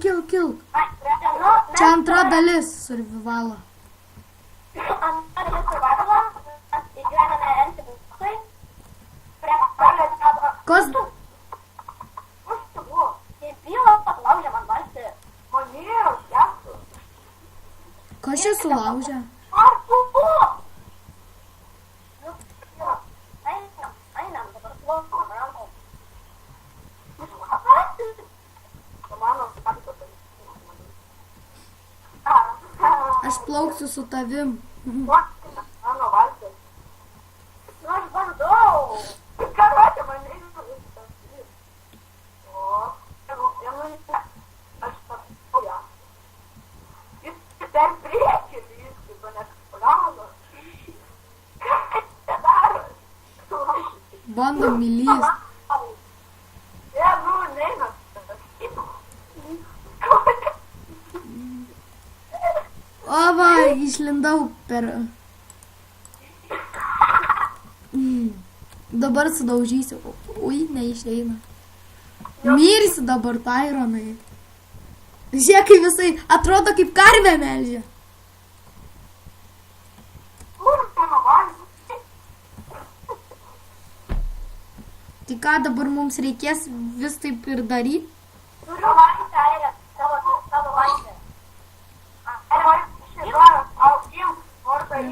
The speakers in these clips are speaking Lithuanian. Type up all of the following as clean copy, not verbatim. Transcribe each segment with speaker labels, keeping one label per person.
Speaker 1: kilk. Čia antra dalis survivalo.
Speaker 2: Antra dalis survivalo, mes įgyvename NCBC.
Speaker 1: Kas?
Speaker 2: Nuostabu. Kai byla palaužė man balsį. Manėjau, jėtų.
Speaker 1: Kas čia sulaužė?
Speaker 2: Ar buvo? Einam, dabar plaukom rankom.
Speaker 1: Aš plauksiu su tavim.
Speaker 2: Mano valsas. Nu, aš bandau. Karočią, man reikia viską. O, aš pasau ją. Jis per priekį viską, o ne plano. Ką čia daro?
Speaker 1: Bandom įlyst.
Speaker 2: Nu, neina.
Speaker 1: O va, išlindau per... Dabar sudaužysiu. Ui, neišeina. Mirsi dabar, Tyronai. Žiūrėk, kaip visai atrodo kaip karvė melžia. Tai ką dabar mums reikės vis taip ir daryti?
Speaker 2: Turiu vaisę, Airė, savo vaisę. Airė, im, morta, im.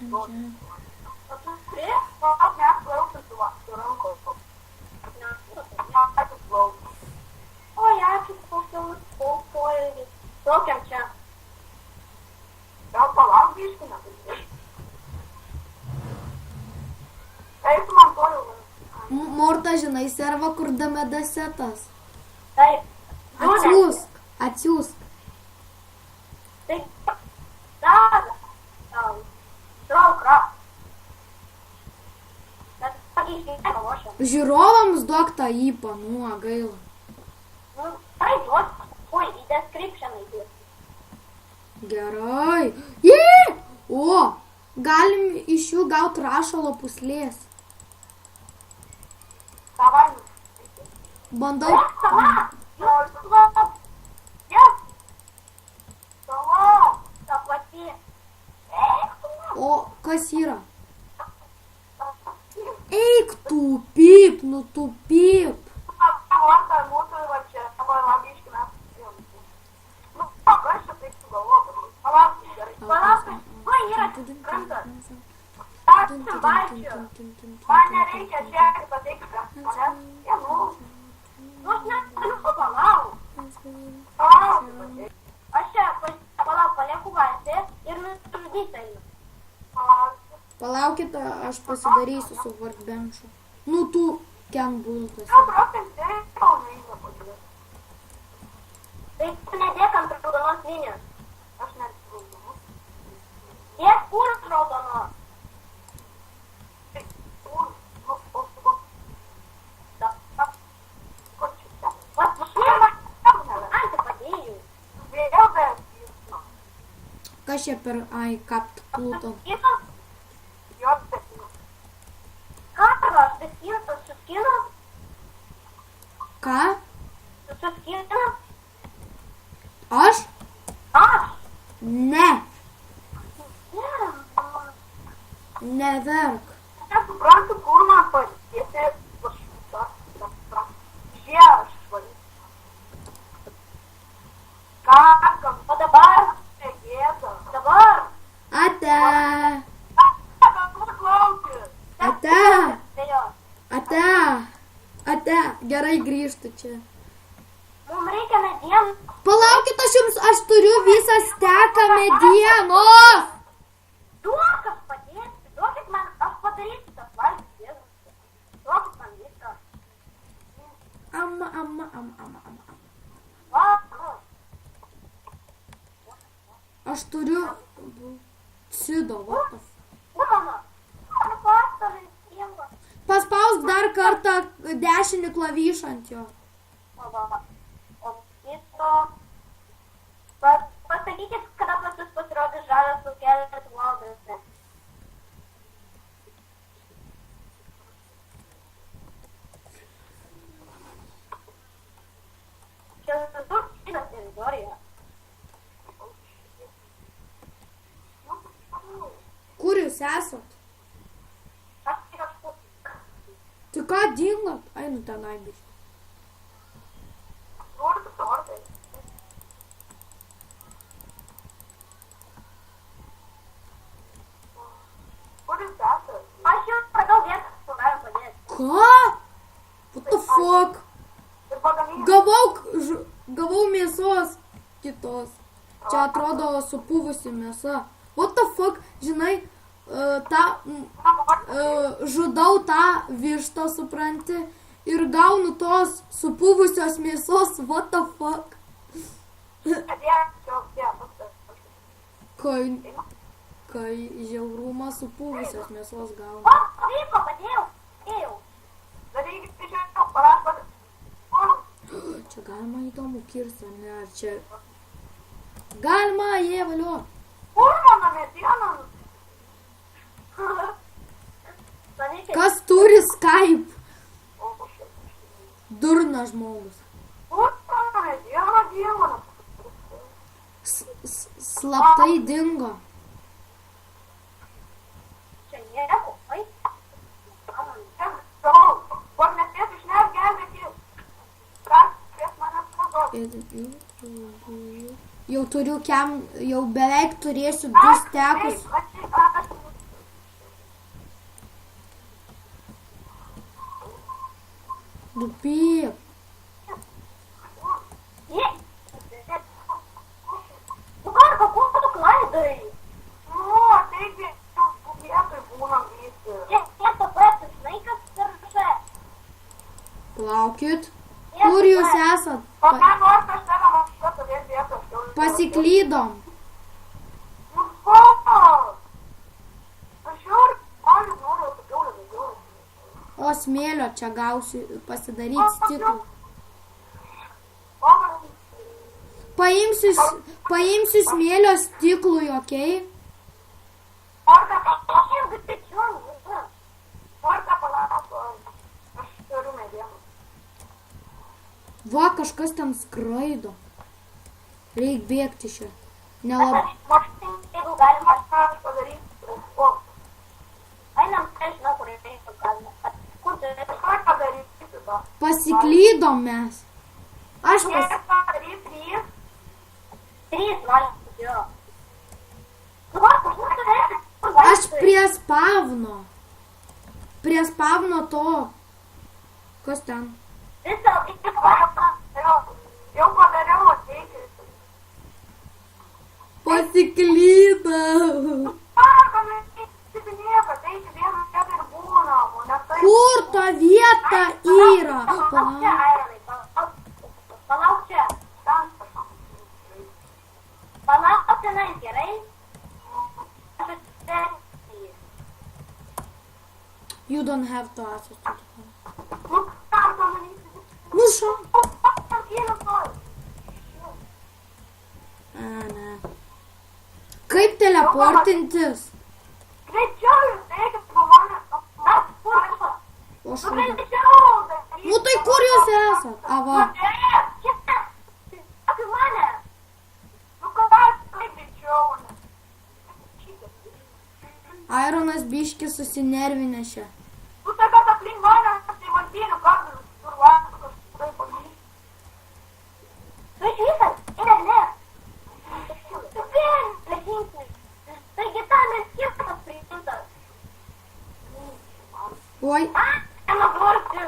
Speaker 2: O tu turi? Mes plauksim su rankom. Oi, ačiū, kokiam plaukiam čia. Gal palauk biškina? Kaip man toliau?
Speaker 1: Morta, žinai, serva kur damedasetas.
Speaker 2: Taip.
Speaker 1: Atsiųsk, atsiųsk.
Speaker 2: Taip. Dar. Traukra. Bet pakeisiu palošę.
Speaker 1: Žiūrovams duok tą įpą, nu, gaila.
Speaker 2: Nu, tai duos. Oi, į description įdės.
Speaker 1: Gerai. Jee! O, galim iš jų gauti rašalo puslės.
Speaker 2: Davai.
Speaker 1: Bandau.
Speaker 2: Ta pati.
Speaker 1: O, kas yra? Eik tupyp, nu tupyp.
Speaker 2: Man nereikia žiūrėti pateikti. Nu, aš negaliu palauk. Aš čia palauk, palieku vaisę ir nutrudyti einu.
Speaker 1: Palaukit, aš pasidarysiu su workbenchu. Nu, tu ken bulkas.
Speaker 2: Tai tu nedėk ant raudonos linijos. Aš nedėk. Dėk pūrus raudonos.
Speaker 1: Kas čia per, kapt Pluton? Ką? Aš? Ne. Neverk.
Speaker 2: Suprantu, kur man padėti žiešvalį. Kakam, o dabar negėda. Dabar.
Speaker 1: Ate. Ate. Ate. Ate. Gerai grįžtu čia.
Speaker 2: Mums reikia medienos.
Speaker 1: Palaukit, aš turiu visą steką medienos.
Speaker 2: Duokas padėti. Duokit man, aš padarysiu tas valgys. Duokit man viską.
Speaker 1: Ama.
Speaker 2: Va.
Speaker 1: Aš turiu cido, what the f...
Speaker 2: Mama.
Speaker 1: Paspausk dar kartą dešinį klavišą ant jo.
Speaker 2: O kito... Pasakykit, kada pas jūs pasirodys žalias laukelis valdas. Čia
Speaker 1: jūs esat?
Speaker 2: Aš tik kažkur.
Speaker 1: Tai ką dingot? Einu tenai biškį.
Speaker 2: Noriu tortai. Kur jūs esat? Aš jau radau vietą, kur galim padėti.
Speaker 1: Ką? What the fuck?
Speaker 2: Ir pagaminti.
Speaker 1: Gavau mėsos kitos. Čia atrodo supuvusi mėsa. What the fuck? Žinai, žudau tą vištą, supranti, ir gaunu tos supuvusios mėsos. What the fuck? Kai žiaurumą supuvusios mėsos gaunu.
Speaker 2: O, vyko, padėjau. Ėjau. Darykit, čia parašpas.
Speaker 1: Čia galima įdomu kirsti, ne? Ar čia... Galima, jie valio.
Speaker 2: Kur mano medienos?
Speaker 1: Kas turi Skype? Durnas žmogus.
Speaker 2: Kur mano medienos dievonas?
Speaker 1: Slaptai dingo.
Speaker 2: Čia nieko, ai. Kur nespės išneš gelbėti. Kas spės mane spaudoti.
Speaker 1: Jau turiu jau beveik turėsiu 2 stekus. Dupyk.
Speaker 2: Nu ką, kur tu klaidai? Nu, taigi, vietoj būnam visi. Tiesa, pats, žinai, kas tarša.
Speaker 1: Plaukit. Kur jūs esat?
Speaker 2: Kokia nors aš tave maška turės vietoj.
Speaker 1: Pasiklydom.
Speaker 2: Nu, ko? Aš jau ir noriu daugiau.
Speaker 1: O smėlio čia gausiu pasidaryti stiklų. Paimsiu smėlio stiklui, okei?
Speaker 2: Orka palauk. Aš turiu medieną.
Speaker 1: Va, kažkas ten skraido. Reik bėgti čia. Nelabai.
Speaker 2: Jeigu galima kažką padaryti. O. Einam, nežinau, kur reikia galima. Kur čia reikia padaryti tą?
Speaker 1: Pasiklydom mes. Aš
Speaker 2: Reikia padaryti 3 valandas, jo. Nu, va, kažkas reikia.
Speaker 1: Aš prie spavno. Prie spavno to. Kas ten?
Speaker 2: Visą jau padariau ateikį.
Speaker 1: Pasiklydau. Kur ta vieta yra?
Speaker 2: Palauk čia. Palauk tenai, gerai?
Speaker 1: You don't have to access to the phone.
Speaker 2: Nu, ką pamatysi?
Speaker 1: Nu šo. Ne. Kaip teleportintis?
Speaker 2: Greičiau jūs reikia pamanę.
Speaker 1: O šūdą. Nu tai kur jūs esat? Ava.
Speaker 2: Apie mane. Nu ką, kaip greičiau.
Speaker 1: Ironas biški susinervinę čia.
Speaker 2: Tu tai kad aplink mane, tai valdinių kabelius, kur vasų kažkai pavyzdžiui. Tu išvysas, ir ne. Tu vien, ležinsnis. Taigi tam ir skirtas priimtas.
Speaker 1: Oi.
Speaker 2: Nenugurti.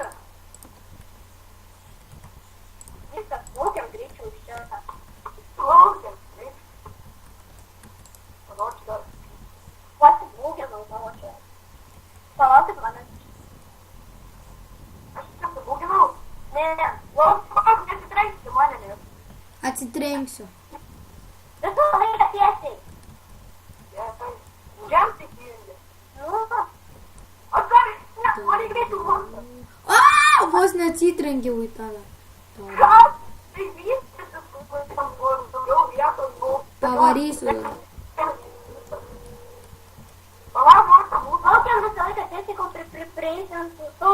Speaker 2: Viskas, plaukiam greičiau iš čia. Plaukiam, greičiau. Palauk, pasiplaukiam gal čia. Palaukit mane. Aš čia pasiplaukinau. Ne. Lauk, nesitrenksi mane, ne.
Speaker 1: Atsitrenksiu.
Speaker 2: Visų laiką tiesiai. Žemti kildė. Nu. O dar, ne, mane greitų vos.
Speaker 1: A, vos neatsitrenkiau į tave.
Speaker 2: Kas? Tai vystysis, kur daugiau vietos buvo.
Speaker 1: Pavarysiu.
Speaker 2: Palauk, nors būtų. Laukiam visą laiką tiesiai, kol prieisim su